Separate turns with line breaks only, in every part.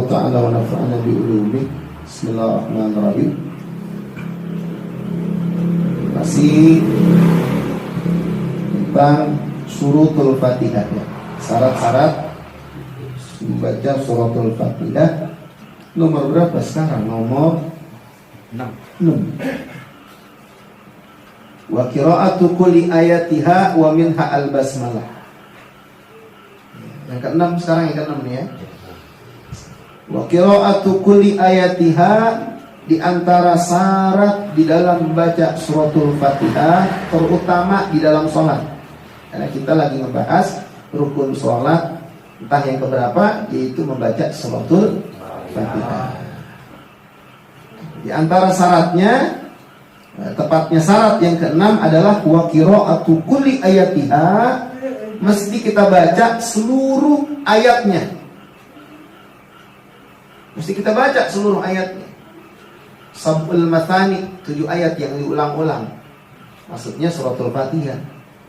ta'ala wa nafa'ana bi ulumi. Bismillahirrahmanirrahim. Masih tentang surutul Fatihah ya. Syarat-syarat membaca suratul Fatihah. Nomor berapa sekarang? Nomor 6. Wa qira'atu kulli ayatiha wa minha al-basmalah. Yang ke-6 sekarang, yang ke-6 nih ya. Wa qira'atu kulli ayatiha, di antara syarat di dalam membaca suratul Fatihah, terutama di dalam sholat. Karena kita lagi membahas rukun sholat, entah yang keberapa, yaitu membaca suratul Fatihah. Di antara syaratnya, tepatnya syarat yang ke-6 adalah wa qira'atu kulli ayatiha, mesti kita baca seluruh ayatnya. Mesti kita baca seluruh ayatnya. Sab'ul Mathani, 7 ayat yang diulang-ulang. Maksudnya suratul Fatihah.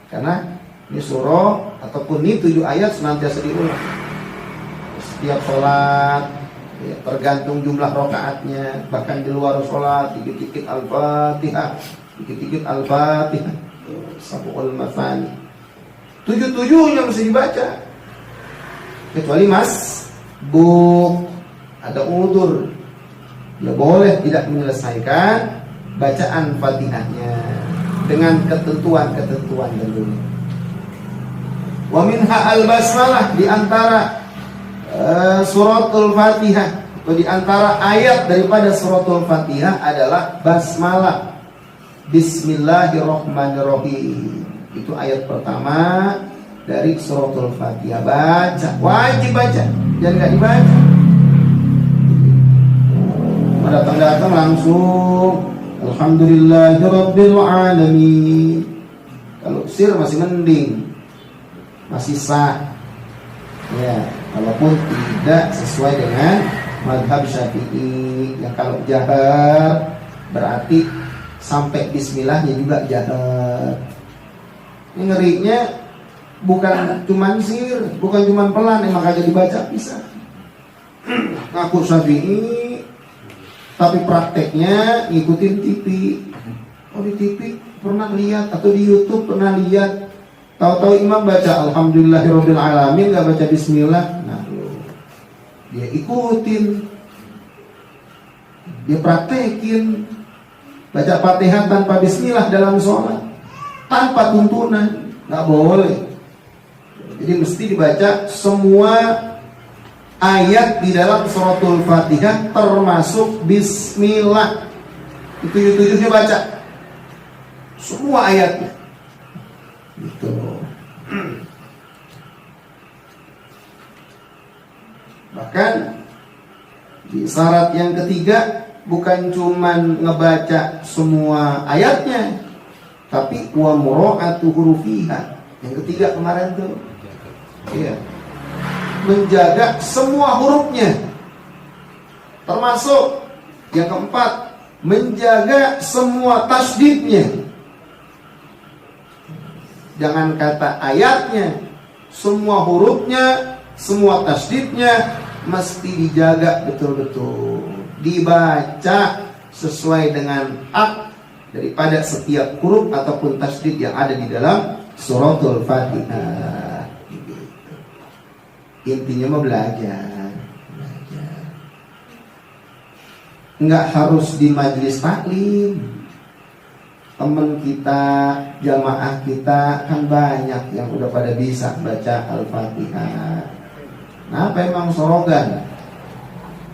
Karena ini surah ataupun ini 7 ayat senantiasa diulang setiap sholat ya, tergantung jumlah rakaatnya. Bahkan di luar sholat dikit-dikit Al-Fatihah, dikit-dikit Al-Fatihah. Sab'ul Mathani, 7-7-nya mesti dibaca. Kecuali ada udzur, ya boleh tidak menyelesaikan bacaan Fatihahnya dengan ketentuan-ketentuan tentunya. Wa minha al-basmalah, di antara suratul Fatihah atau di antara ayat daripada suratul Fatihah adalah basmalah, Bismillahirrahmanirrahim. Itu ayat pertama dari suratul Fatihah. Baca, wajib baca, jangan nggak dibaca. Datang-datang langsung Alhamdulillahirabbil alamin. Kalau sir masih mending, masih sah ya, walaupun tidak sesuai dengan mazhab Syafi'i yang kalau jahar berarti sampai bismillahnya juga jahar. Ini ngerinya bukan cuman sir, bukan cuman pelan, emang kagak dibaca bisa. Ngaku Syafi'i tapi prakteknya ngikutin TV. Oh, di TV pernah lihat atau di YouTube pernah lihat, tahu-tahu imam baca Alhamdulillahirabbil alamin, enggak baca bismillah. Nah, dia ikutin, dia praktekin baca Fatihah tanpa bismillah dalam sholat, tanpa tuntunan, nggak boleh. Jadi mesti dibaca semua ayat di dalam suratul Fatihah termasuk bismillah. Itu 7-7-nya baca semua ayatnya. Gitu. Bahkan di syarat yang ketiga bukan cuman ngebaca semua ayatnya, tapi wa mura'atu hurufiha. Yang ketiga kemarin tuh. Iya. Menjaga semua hurufnya. Termasuk yang keempat, menjaga semua tasdidnya. Jangan kata ayatnya, semua hurufnya, semua tasdidnya mesti dijaga betul-betul. Dibaca sesuai dengan hak daripada setiap huruf ataupun tasdid yang ada di dalam suratul Fatihah. Intinya mau belajar. Enggak harus di majelis taklim. Teman kita, jamaah kita kan banyak yang udah pada bisa baca Al-Fatihah. Kenapa emang sorogan?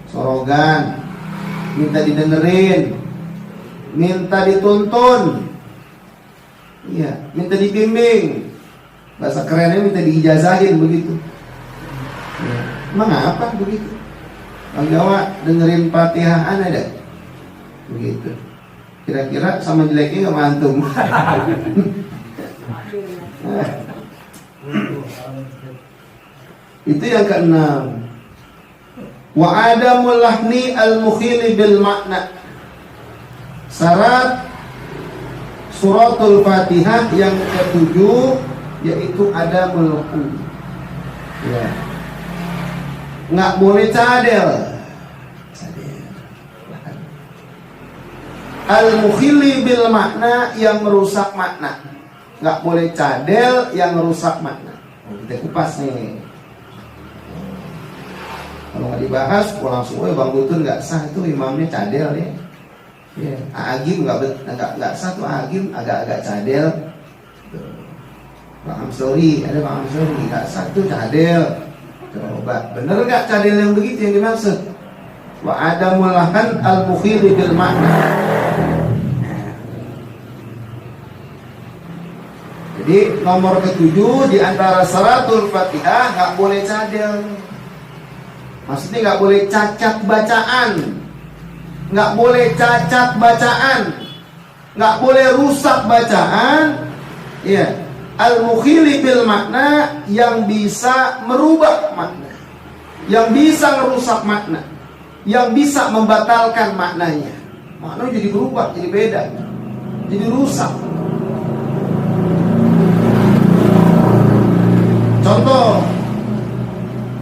Sorogan, minta didengerin, minta dituntun, iya, minta dibimbing. Bahasa kerennya minta diijazahin begitu. Ya. Emang apa begitu? Bang Jawa dengerin Fatihah ada begitu. Kira-kira sama jeleknya nggak mantung. Itu yang keenam. Wa adamul lahni al-mukhili bil makna. Syarat suratul Fatihah yang ke-7 yaitu adamul lahni. Ya. nggak boleh cadel. Al-mukhilli bil makna, yang merusak makna. Nggak boleh cadel yang merusak makna. Kita kupas nih. Kalau nggak dibahas, langsung Bang Gutun nggak sah, itu imamnya cadel ya. Ya, Agim nggak sah tuh, Agim agak-agak cadel. Bang Amsori, ada Bang Amsori nggak sah tuh cadel. Coba bener nggak cadel yang begitu yang dimaksud? Wa adamul lahan al-mukhili bil makna. Jadi nomor ke-7 di antara salatul Fatihah nggak boleh cadel. Maksudnya nggak boleh cacat bacaan, nggak boleh cacat bacaan, nggak boleh rusak bacaan. Ya, al-mukhili bil makna, yang bisa merubah makna, yang bisa merusak makna, yang bisa membatalkan maknanya. Maknanya jadi berubah, jadi beda, jadi rusak.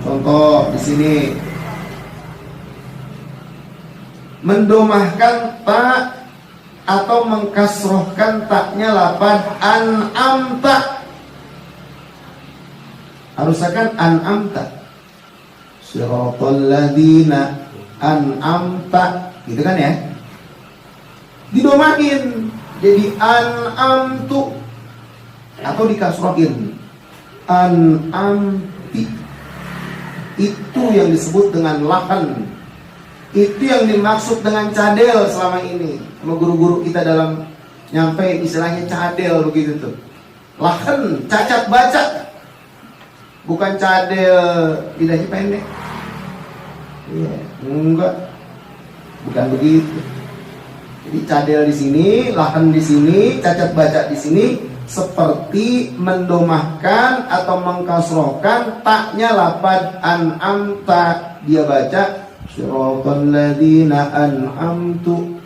Contoh di sini, mendomahkan ta atau mengkasrohkan taknya lafaz an'amta. Harusnya kan an'amta, siratal ladzina an'amta, gitu kan ya? Didomain jadi an'amtu atau dikasrohin an'amti. Itu yang disebut dengan lahan. Itu yang dimaksud dengan cadel selama ini. Sama guru-guru kita dalam nyampe istilahnya cadel begitu tuh. Lahan, cacat baca. Bukan cadel lidahnya pendek. Iya, enggak. Bukan begitu. Jadi cadel di sini, lahan di sini, cacat baca di sini, seperti mendomahkan atau mengkasrohkan taknya lafaz an'amta. Dia baca siratal ladzina an'amtu,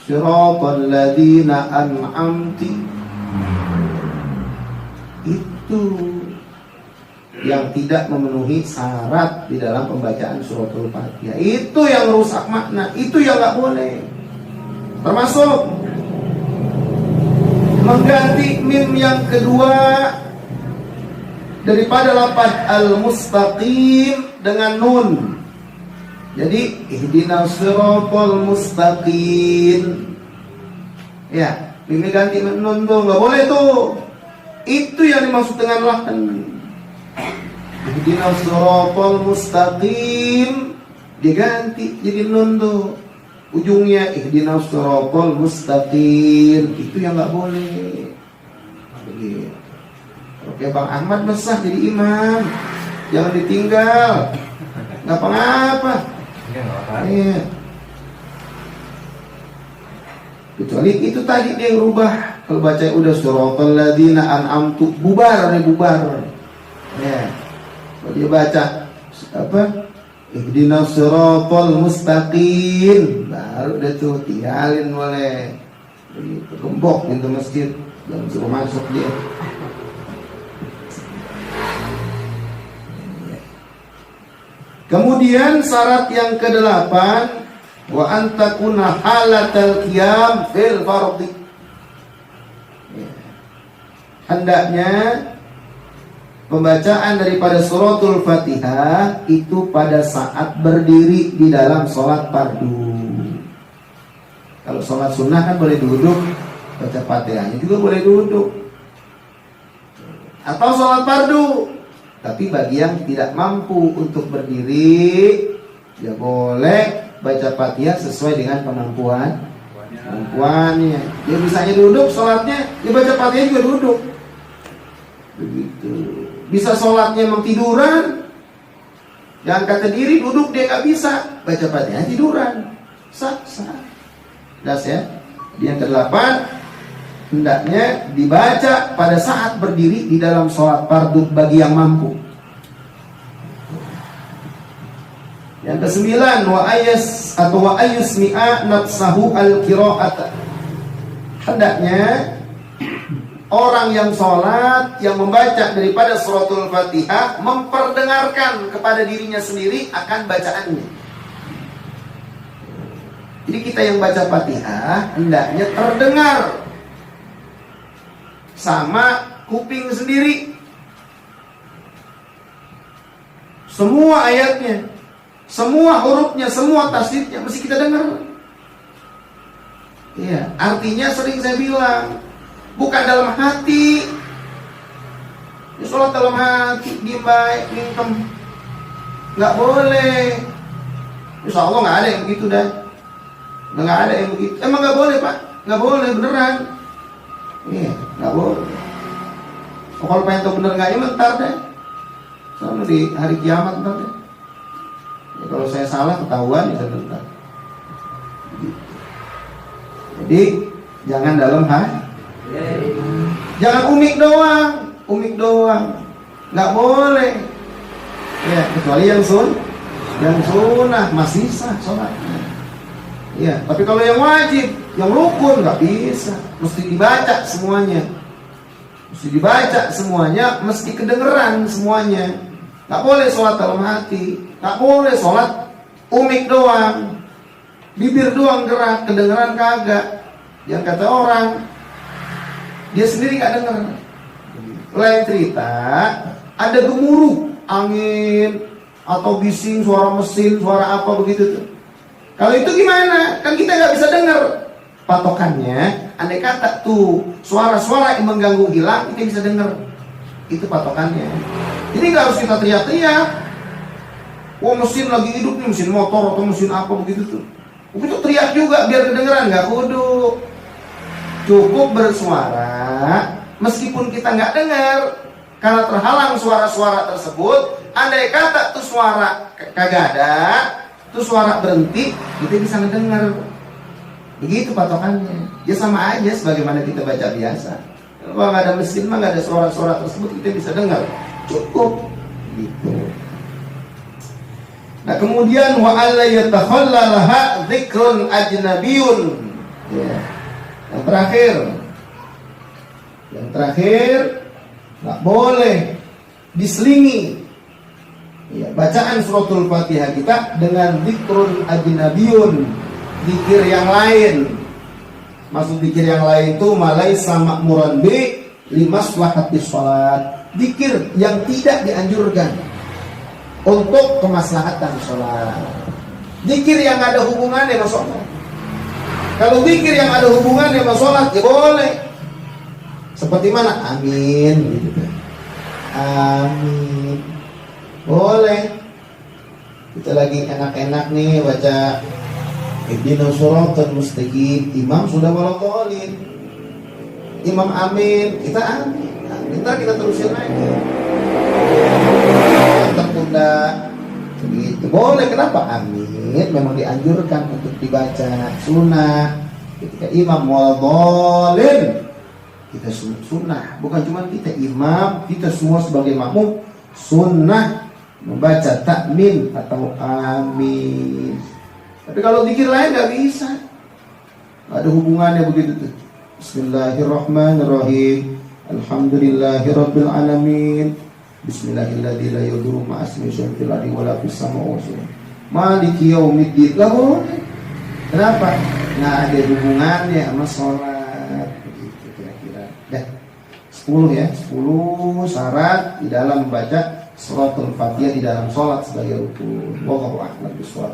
siratal ladzina an'amti. Itu yang tidak memenuhi syarat di dalam pembacaan suratul Fatihah. Itu yang rusak makna, itu yang nggak boleh. Termasuk mengganti mim yang kedua daripada lafaz al-mustaqim dengan nun. Jadi ihdinas siratal mustaqim. Ya, mim ganti nun tuh nggak boleh tuh. Itu yang dimaksud dengan lahan. Ihdinas siratal mustaqim diganti jadi nun tuh. Ujungnya ihdinas siratal mustaqim, itu yang nggak boleh. Begitu. Oke, Bang Ahmad besar jadi imam, jangan ditinggal. Nggak apa-apa. Iya. Kecuali itu tadi dia yang rubah. Kalau baca udah siratal ladzina an'amtu, bubar. Ya. Kalau dia baca apa? Ihdinas siratal mustaqim, baru dia tuh tinggalin boleh. Begitu, gembok pintu masjid, jangan suruh masuk dia. Kemudian syarat yang ke-8, wa antakuna halatal qiyam fil fardhi. Hendaknya pembacaan daripada suratul Fatihah itu pada saat berdiri di dalam sholat fardu. Kalau sholat sunnah kan boleh duduk, baca Fatihahnya juga boleh duduk. Atau sholat fardu, tapi bagi yang tidak mampu untuk berdiri, ya boleh baca Fatihah sesuai dengan kemampuannya. Dia bisanya duduk sholatnya, dia baca Fatihah juga duduk. Begitu. Bisa sholatnya emang tiduran, yang kata diri duduk dia nggak bisa, baca Fatihah tiduran, sah. Das ya. Yang ke-8, hendaknya dibaca pada saat berdiri di dalam sholat fardu bagi yang mampu. Yang ke-9, wa ayusmi'a nafsahu al-qira'ata. Hendaknya orang yang sholat yang membaca daripada suratul Fatihah memperdengarkan kepada dirinya sendiri akan bacaannya. Jadi kita yang baca Fatihah hendaknya terdengar sama kuping sendiri. Semua ayatnya, semua hurufnya, semua tasdidnya mesti kita dengar. Iya, artinya sering saya bilang, bukan dalam hati. Ini sholat dalam hati, diem baik, mingkem. Nggak boleh. Insya Allah nggak ada yang begitu dah. Nggak ada yang begitu. Emang nggak boleh Pak? Nggak boleh beneran. Iya, nggak boleh. Oh, kalau pengen tahu bener nggaknya bentar deh. Soalnya di hari kiamat bentar deh. Ya, kalau saya salah ketahuan ya bentar. Jadi jangan dalam hati. Jangan umik doang, nggak boleh. Ya, kecuali yang sunnah masih sah sholatnya. Ya, tapi kalau yang wajib, yang rukun nggak bisa, mesti dibaca semuanya. Mesti kedengeran semuanya. Nggak boleh sholat dalam hati, nggak boleh sholat umik doang, bibir doang gerak, kedengeran kagak. Yang kata orang, dia sendiri nggak dengar. Lain cerita, ada gemuruh angin atau bising suara mesin, suara apa begitu tuh. Kalau itu gimana? Kan kita nggak bisa dengar. Patokannya, andai kata tuh suara-suara yang mengganggu hilang, kita bisa dengar. Itu patokannya. Jadi nggak harus kita teriak-teriak. Wah, mesin lagi hidup nih, mesin motor atau mesin apa begitu tuh. Begitu teriak juga biar kedengeran, nggak kudu. Cukup bersuara, meskipun kita nggak dengar, karena terhalang suara-suara tersebut. Andai kata tuh suara kagak ada, tuh suara berhenti, kita bisa ngedengar. Begitu patokannya. Ya sama aja sebagaimana kita baca biasa. Kalau nggak ada mesin mah nggak ada suara-suara tersebut, kita bisa dengar. Cukup. Gitu. Nah kemudian wa alla yatakhallalaha dzikrun ajnabiyun. Ya. Yang terakhir nggak boleh diselingi ya, bacaan suratul Fatihah kita dengan dzikrun ajnabiyun, zikir yang lain. Maksud zikir yang lain itu malaisa ma'muran bi limaslahatis shalat, zikir yang tidak dianjurkan untuk kemaslahatan sholat, zikir yang ada hubungannya sama sholat. Kalau zikir yang ada hubungannya sama sholat ya boleh. Seperti mana? Amin gitu. Amin. Boleh. Kita lagi enak-enak nih baca ihdinas shiratal mustaqim. Imam sudah waladhdallin. Imam amin, kita amin. Ntar kita terusin lagi. Tertunda. Begitu. Boleh, kenapa? Amin memang dianjurkan untuk dibaca sunnah. Ketika imam waladhdallin, kita sunnah, bukan cuma kita imam, kita semua sebagai makmum sunnah membaca takmin atau amin. Tapi kalau zikir lain nggak bisa, nggak ada hubungannya begitu tuh. Bismillahirrahmanirrahim. Alhamdulillahirabbil alamin. Bismillahirrahmanirrahim. La yadurru ma'asmi syai'un fil ardi wala fis samawati. Maliki yaumiddin. Lah boleh. Kenapa? Nggak ada hubungannya sama sholat. Begitu kira-kira. Dah. 10 ya. 10 syarat di dalam membaca suratul Fatihah di dalam sholat sebagai rukun. Wallahu a'lam bishawab.